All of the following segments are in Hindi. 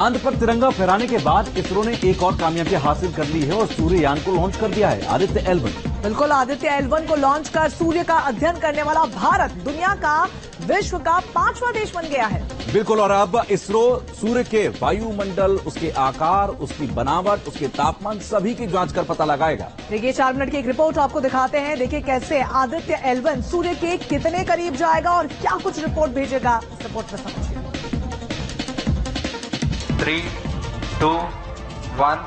चांद पर तिरंगा फहराने के बाद इसरो ने एक और कामयाबी हासिल कर ली है और सूर्ययान को लॉन्च कर दिया है। आदित्य L1। बिल्कुल, आदित्य L1 को लॉन्च कर सूर्य का अध्ययन करने वाला भारत दुनिया का विश्व का 5वां देश बन गया है। बिल्कुल, और अब इसरो सूर्य के वायुमंडल, उसके आकार, उसकी बनावट, उसके तापमान सभी की जांच कर पता लगाएगा। देखिए 4 मिनट की एक रिपोर्ट आपको दिखाते हैं। देखिए कैसे आदित्य L1 सूर्य के कितने करीब जाएगा और क्या कुछ रिपोर्ट भेजेगा, रिपोर्ट में समझिए। 3, 2, 1,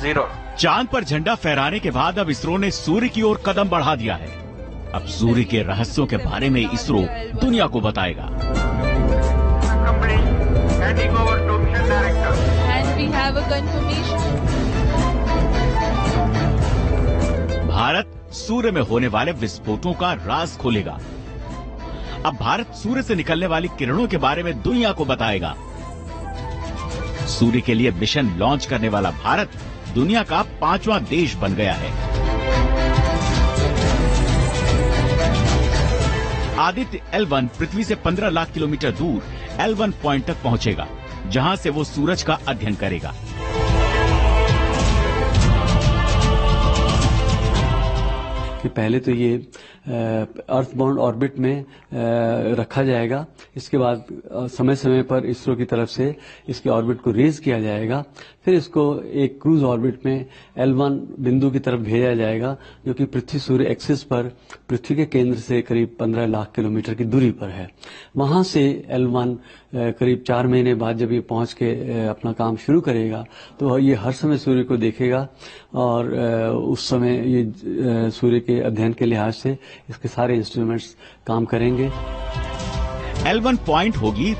0। चांद पर झंडा फहराने के बाद अब इसरो ने सूर्य की ओर कदम बढ़ा दिया है। अब सूर्य के रहस्यों के बारे में इसरो दुनिया को बताएगा। भारत सूर्य में होने वाले विस्फोटों का राज खोलेगा। अब भारत सूर्य से निकलने वाली किरणों के बारे में दुनिया को बताएगा। सूर्य के लिए मिशन लॉन्च करने वाला भारत दुनिया का 5वां देश बन गया है। आदित्य L1 पृथ्वी से 15 लाख किलोमीटर दूर L1 पॉइंट तक पहुंचेगा, जहां से वो सूरज का अध्ययन करेगा। कि पहले तो ये अर्थबाउंड ऑर्बिट में रखा जाएगा। इसके बाद समय समय पर इसरो की तरफ से इसके ऑर्बिट को रेज किया जाएगा। फिर इसको एक क्रूज ऑर्बिट में L1 बिंदु की तरफ भेजा जाएगा, जो कि पृथ्वी सूर्य एक्सिस पर पृथ्वी के केंद्र से करीब 15 लाख किलोमीटर की दूरी पर है। वहां से L1 करीब 4 महीने बाद जब ये पहुंच के अपना काम शुरू करेगा तो ये हर समय सूर्य को देखेगा और उस समय ये सूर्य के अध्ययन के लिहाज से इसके सारे इंस्ट्रूमेंट्स काम करेंगे। L1 पॉइंट होगी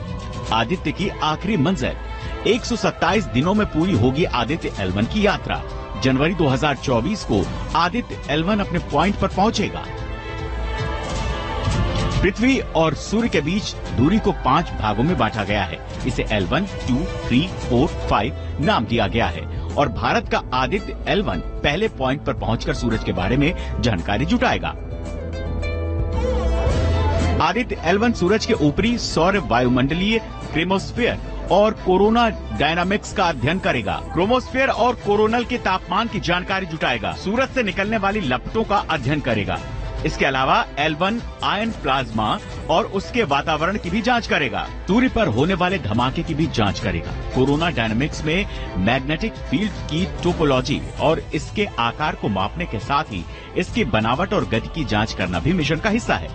आदित्य की आखिरी मंजिल। 127 दिनों में पूरी होगी आदित्य L1 की यात्रा। जनवरी 2024 को आदित्य L1 अपने पॉइंट पर पहुंचेगा। पृथ्वी और सूर्य के बीच दूरी को 5 भागों में बांटा गया है। इसे L1, 2, 3, 4, 5 नाम दिया गया है और भारत का आदित्य L1 पहले पॉइंट पर पहुंचकर सूरज के बारे में जानकारी जुटाएगा। आदित्य L1 सूरज के ऊपरी सौर वायुमंडलीय क्रोमोस्फीयर और कोरोना डायनामिक्स का अध्ययन करेगा। क्रोमोस्फीयर और कोरोनल के तापमान की जानकारी जुटाएगा। सूरज से निकलने वाली लपटों का अध्ययन करेगा। इसके अलावा L1 आयन प्लाज्मा और उसके वातावरण की भी जांच करेगा। सूर्य पर होने वाले धमाके की भी जांच करेगा। कोरोना डायनामिक्स में मैग्नेटिक फील्ड की टोपोलॉजी और इसके आकार को मापने के साथ ही इसकी बनावट और गति की जांच करना भी मिशन का हिस्सा है।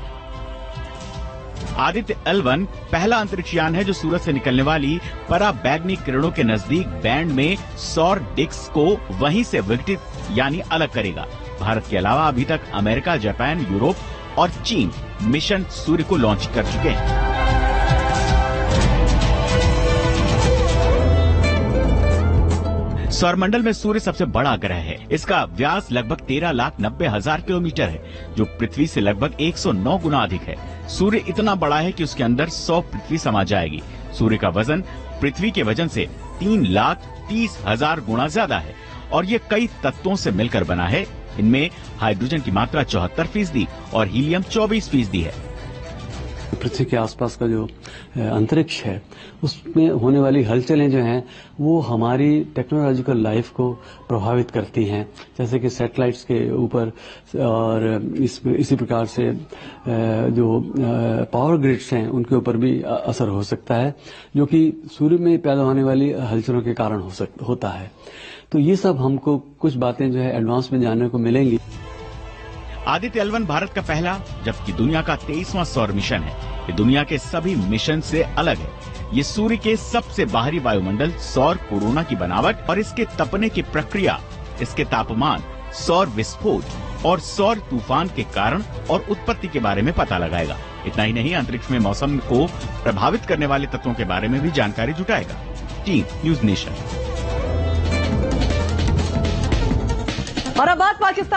आदित्य L1 पहला अंतरिक्षयान है जो सूरज से निकलने वाली पराबैंगनी किरणों के नजदीक बैंड में सौर डिस्क को वहीं से विघटित यानी अलग करेगा। भारत के अलावा अभी तक अमेरिका, जापान, यूरोप और चीन मिशन सूर्य को लॉन्च कर चुके हैं। सौरमंडल में सूर्य सबसे बड़ा ग्रह है। इसका व्यास लगभग 13,90,000 किलोमीटर है, जो पृथ्वी से लगभग 109 गुना अधिक है। सूर्य इतना बड़ा है कि उसके अंदर 100 पृथ्वी समा जाएगी। सूर्य का वजन पृथ्वी के वजन से 3,30,000 गुना ज्यादा है और ये कई तत्वों से मिलकर बना है। इनमें हाइड्रोजन की मात्रा 74% और हीलियम 24% है। पृथ्वी के आसपास का जो अंतरिक्ष है उसमें होने वाली हलचलें जो हैं वो हमारी टेक्नोलॉजिकल लाइफ को प्रभावित करती हैं, जैसे कि सैटेलाइट्स के ऊपर और इसी प्रकार से जो पावर ग्रिड्स हैं उनके ऊपर भी असर हो सकता है, जो कि सूर्य में पैदा होने वाली हलचलों के कारण होता है। तो ये सब हमको कुछ बातें जो है एडवांस में जानने को मिलेंगी। आदित्य L1 भारत का पहला जबकि दुनिया का 23वां सौर मिशन है। ये दुनिया के सभी मिशन से अलग है। ये सूर्य के सबसे बाहरी वायुमंडल, सौर कोरोना की बनावट और इसके तपने की प्रक्रिया, इसके तापमान, सौर विस्फोट और सौर तूफान के कारण और उत्पत्ति के बारे में पता लगाएगा। इतना ही नहीं, अंतरिक्ष में मौसम को प्रभावित करने वाले तत्वों के बारे में भी जानकारी जुटाएगा। Team news nation. और अब बात पाकिस्तान